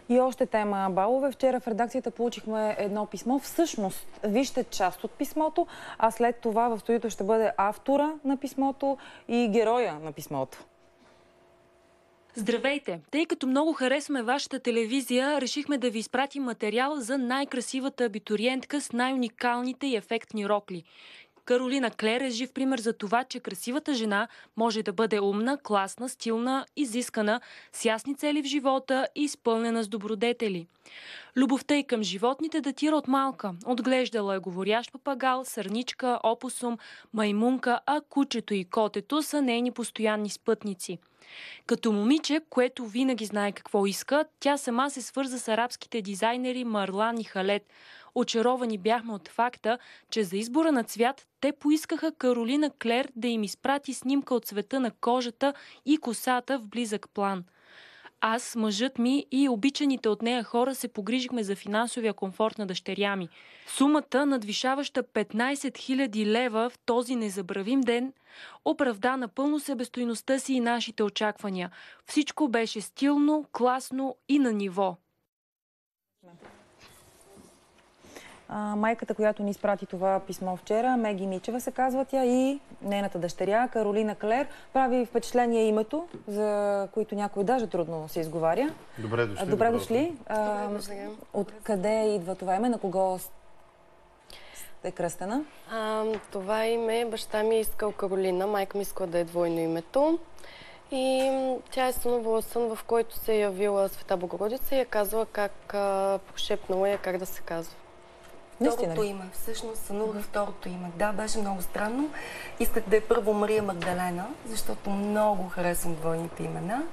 И още тема балове. Вчера в редакцията получихме едно писмо. Всъщност, вижте част от писмото, а след това в студиото ще бъде автора на писмото и героя на писмото. Здравейте! Тъй като много харесваме вашата телевизия, решихме да ви изпратим материал за най-красивата абитуриентка с най-уникалните и ефектни рокли. Каролина Клер е жив пример за това, че красивата жена може да бъде умна, класна, стилна, изискана, с ясни цели в живота и изпълнена с добродетели. Любовта й към животните датира от малка. Отглеждала е говорящ папагал, сърничка, опусум, маймунка, а кучето и котето са нейни постоянни спътници. Като момиче, което винаги знае какво иска, тя сама се свърза с арабските дизайнери Марлан и Халет. Очаровани бяхме от факта, че за избора на цвят те поискаха Каролина Клер да им изпрати снимка от цвета на кожата и косата в близък план. Аз, мъжът ми и обичаните от нея хора се погрижихме за финансовия комфорт на дъщеря ми. Сумата, надвишаваща 15 000 лева в този незабравим ден, оправда напълно себестойността си и нашите очаквания. Всичко беше стилно, класно и на ниво. Майката, която ни изпрати това писмо вчера, Меги Мичева се казва тя, и нейната дъщеря Каролина Клер. Прави впечатление името, за които някой даже трудно се изговаря. Добре дошли. Добре дошли. Откъде идва това име? На кого е кръстена? Това име баща ми е искал Каролина, майка ми искала да е двойно името. И тя е сънувала сън, в който се е явила Света Богородица и е казала как прошепнала как да се казва. Второто име. Всъщност сънувах второто име. Да, беше много странно. Исках да е първо Мария Магдалена, защото много харесвам двойните имена.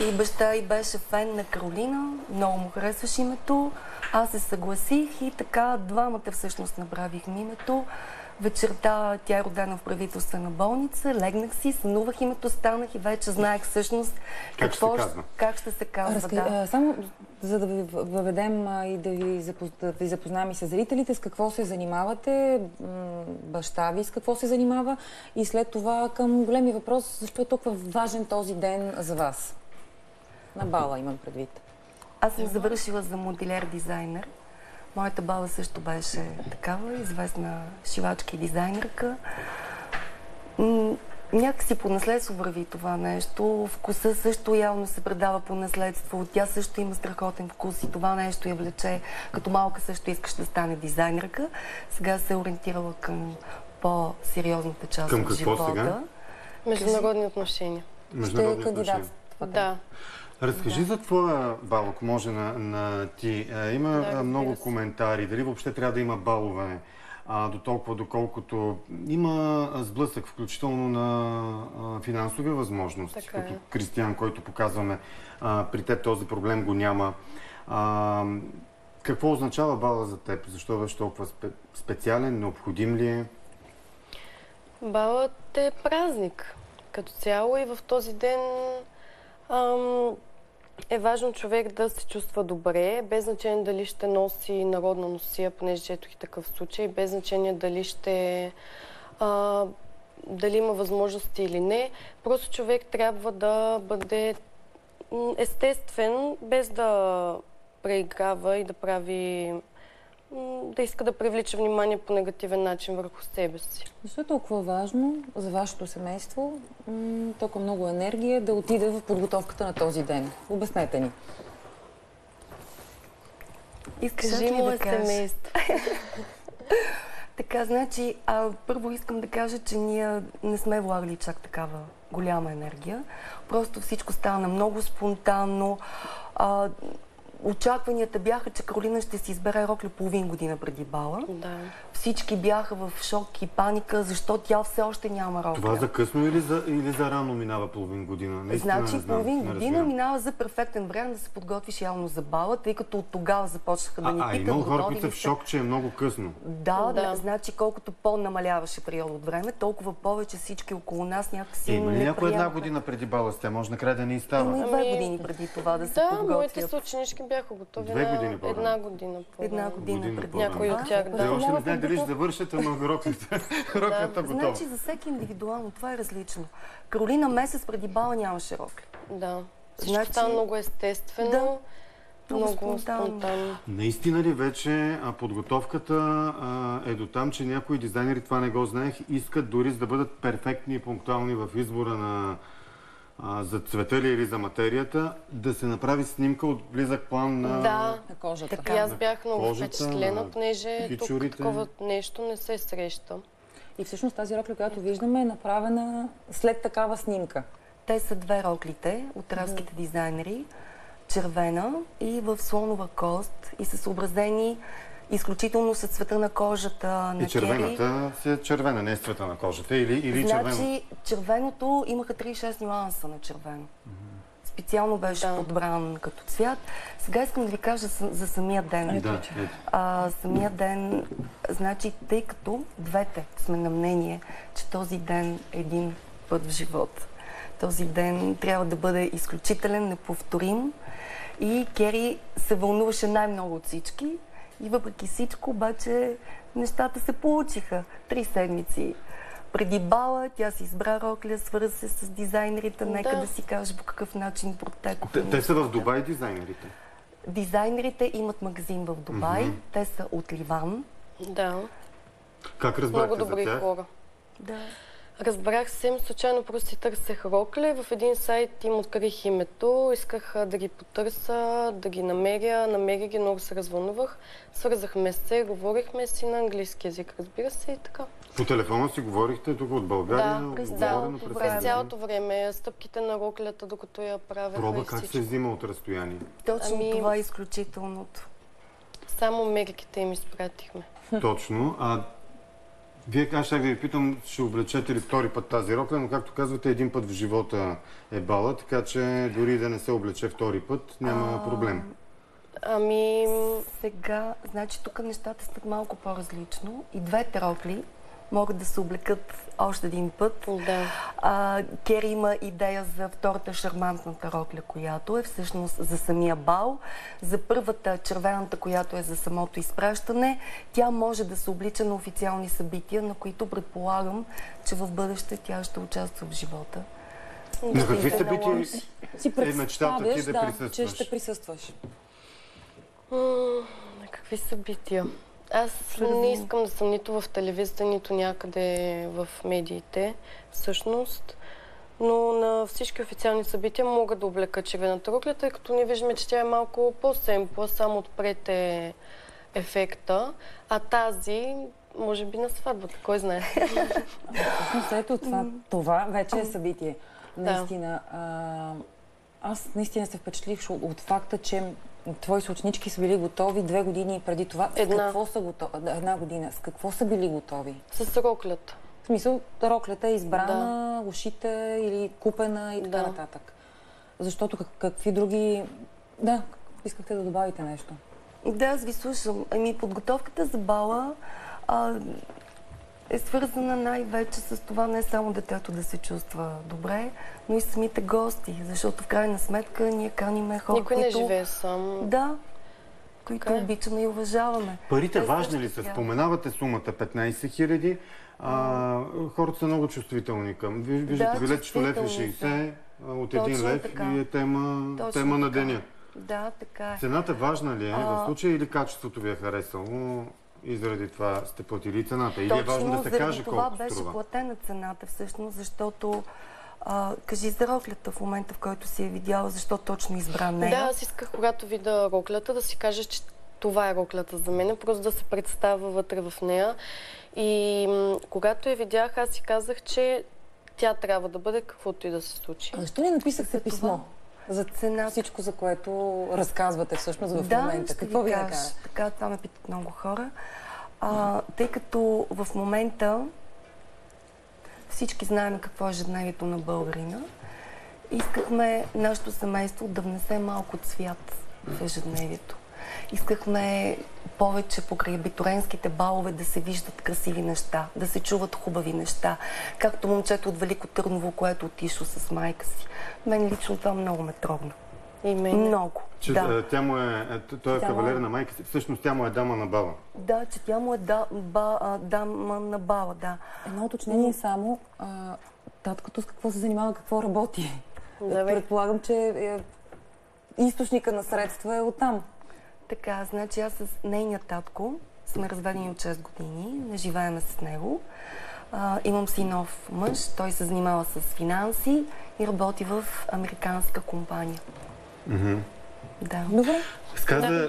И баща й беше фен на Каролина, много му харесваше името. Аз се съгласих и така двамата всъщност направихме името. Вечерта тя е родена в правителствена болница, легнах си, сънувах името, станах и вече знаех всъщност как ще се казва. Само за да ви въведем и да ви запознаем и с зрителите, с какво се занимавате, баща ви с какво се занимава и след това към големи въпрос, защо е толкова важен този ден за вас? На бала имам предвид. Аз съм завършила за модилер-дизайнер. Моята баба също беше такава, известна шивачка и дизайнерка. Някакси по наследство върви това нещо. Вкуса също явно се предава по наследство. Тя също има страхотен вкус и това нещо я влече. Като малка също искаш да стане дизайнерка. Сега се е ориентирала към по-сериозната част от живота. Към какво сега? Международни отношения. Ще кандидат. Да. Разкажи за твоя бал, ако може на ти. Има много коментари. Дали въобще трябва да има балове до толкова, доколкото има сблъсък, включително на финансови възможности. Като Кристиян, който показваме, при теб този проблем го няма. Какво означава бала за теб? Защо беше толкова специален? Необходим ли е? Балът е празник като цяло и в този ден е важно човек да се чувства добре, без значение дали ще носи народна носия, понеже четох и такъв случай, без значение дали има възможности или не. Просто човек трябва да бъде естествен, без да преиграва и да иска да привлича внимание по негативен начин върху себе си. Защо е толкова важно за вашето семейство, толкова много енергия да отиде в подготовката на този ден? Обяснете ни. Искаш ли да кажа? Така, значи, първо искам да кажа, че ние не сме влагали чак такава голяма енергия. Просто всичко стана много спонтанно. Очакванията бяха, че Каролина ще си избере рокля половин година преди бала. Да. Всички бяха в шок и паника, защо тя все още няма рокля. Това за късно или за рано минава половин година? Наистина, значи половин година минава за перфектен вариант да се подготвиш явно за бала, тъй като от тогава започнаха да ни питат. Има хора, които са в шок, че е много късно. Да, значи колкото по-намаляваше период от време, толкова повече всички около нас някакси има ли някой една година преди бала сте? Може накрая да не става? Има и 2 години преди това да се подготвят. Да, моите съученички бяха готови на една година. Една година преди. Някой от тях, да. Още не знае дали ще завършат, ама роклята готова. Значи за всеки индивидуално това е различно. Каролина месец преди бала нямаше рокля. Да. Всичко става много естествено. Много спонтанно. Наистина ли вече подготовката е до там, че някои дизайнери, това не го знаех, искат дори да бъдат перфектни и пунктуални в избора за цвета ли или за материята, да се направи снимка от близък план на кожата. Така, аз бях много впечатлена, понеже тук такова нещо не се среща. И всъщност тази рокля, която виждаме, е направена след такава снимка. Те са две роклите от арабските дизайнери. Червена и в слонова кост и са съобразени изключително с цвета на кожата на Кери. И червената си е червена, не е цвета на кожата или червено? Значи червеното имаха 36 нюанса на червено. Специално беше подбран като цвят. Сега искам да ви кажа за самия ден. Самия ден, значи, тъй като двете сме на мнение, че този ден е един път в живота. Този ден трябва да бъде изключителен, неповторим. И Кери се вълнуваше най-много от всички. И въпреки всичко, обаче, нещата се получиха. 3 седмици преди бала, тя си избра рокля, свърза се с дизайнерите. Нека да си каже по какъв начин протекоха. Те са в Дубай, дизайнерите? Дизайнерите имат магазин в Дубай. Те са от Ливан. Да. Как разбрахте за тях? Много добри хора. Да. Разбрах съвсем случайно, просто си търсех рокли. В един сайт им открих името, исках да ги потърся, да ги намеря. Намерих ги, много се развълнувах. Свързахме се, говорихме си на английски език, разбира се, и така. По телефона си говорихте тук от България? Да, през цялото време. Стъпките на роклята, докато я правех. Проба как се взима от разстояние? Точно това е изключителното. Само мерките им изпратихме. Точно. Аз ще ви питам, ще облечете ли втори път тази рокля, но както казвате, един път в живота е бала, така че дори да не се облече втори път, няма проблем. Сега, значи тук нещата са малко по-различно. И двете рокли могат да се облекат още един път. Да. Кери има идея за втората шармантната рокля, която е всъщност за самия бал. За първата, червената, която е за самото изпращане, тя може да се облича на официални събития, на които предполагам, че в бъдеще тя ще участва в живота. На какви събития си представяш, че ще присъстваш? На какви събития? Аз не искам да съм нито в телевизията, нито някъде в медиите, всъщност. Но на всички официални събития мога да облека червената рокля, тъй като ние виждаме, че тя е малко по-семпла, само отпред е ефекта. А тази, може би на сватбата, кой знае. Всъщност ето това вече е събитие. Наистина. Аз наистина се впечатлих от факта, че твои съученички са били готови 2 години преди това. Какво са готови? 1 година. С какво са били готови? С роклята. В смисъл, роклята е избрана, ушита или купена и така нататък. Защото какви други... Да, искахте да добавите нещо. Да, аз ви слушам. Подготовката за бала е свързана най-вече с това не само детето да се чувства добре, но и самите гости, защото в крайна сметка ние каниме хора, никой не живее сам. Да, които обичаме и уважаваме. Парите важни ли са? Споменавате сумата 15 000. Хората са много чувствителни към. Виждате, билетчето лев и 60 от 1 лев и е тема на деня. Да, така е. Цената важна ли е в случая или качеството ви е харесало? И заради това сте платили цената? Или е важно да се каже колко струва? Това беше платена цената всъщност, защото кажи за роклята в момента, в който си я видяла, защо точно избра нея? Да, аз исках, когато видя роклята, да си кажа, че това е роклята за мен, просто да се представя вътре в нея. И когато я видях, аз си казах, че тя трябва да бъде каквото и да се случи. Защо ли написахте писмо? За цена, всичко, за което разказвате всъщност в момента. Какво ви накара? Така, това ме питат много хора. Тъй като в момента всички знаем какво е ежедневието на българина, искахме нашето семейство да внесе малко цвят в ежедневието. Искахме повече покрай абитуренските балове да се виждат красиви неща, да се чуват хубави неща. Както момчето от Велико Търново, което отишло с майка си. Мен лично това много ме трогна. И мен. Много. Че тя му той е кавалер на майка си. Всъщност тя му е дама на бала. Да, че тя му е дама на бала, да. Едно уточнение само. Таткото с какво се занимава, какво работи? Предполагам, че източника на средства е оттам. Така, значи аз с нейния татко сме разведени от 6 години, не живееме с него. Имам си нов мъж, той се занимава с финанси и работи в американска компания. Да. Добре.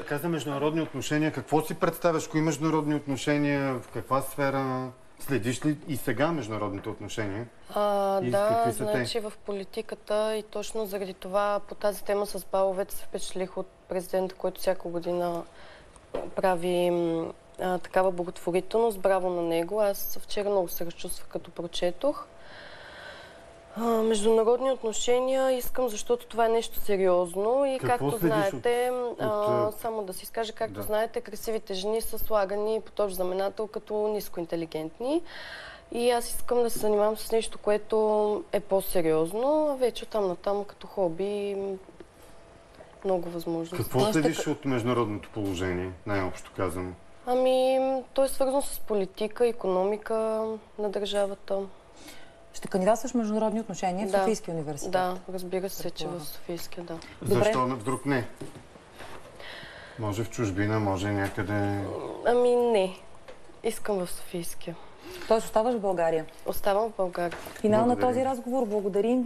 Каза международни отношения. Какво си представяш? Кои международни отношения? В каква сфера? Следиш ли и сега международните отношения? Да, значи в политиката и точно заради това по тази тема с баловете се впечатлих от президента, който всяка година прави такава благотворителност. Браво на него. Аз вчера много се разчувствах, като прочетох. Международни отношения искам, защото това е нещо сериозно и както знаете, само да си изкажа, както знаете, красивите жени са слагани по този знаменател като нискоинтелигентни. И аз искам да се занимавам с нещо, което е по-сериозно, а вече оттам натам като хоби много възможности. Какво следиш от международното положение, най-общо казано? То е свързано с политика, икономика на държавата. Ще кандидатстваш международни отношения в Софийския университет? Да, разбира се, че в Софийския, да. Защо вдруг не? Може в чужбина, може някъде... Не. Искам в Софийския. Тоест оставаш в България? Оставам в България. Финал на този разговор. Благодарим ви.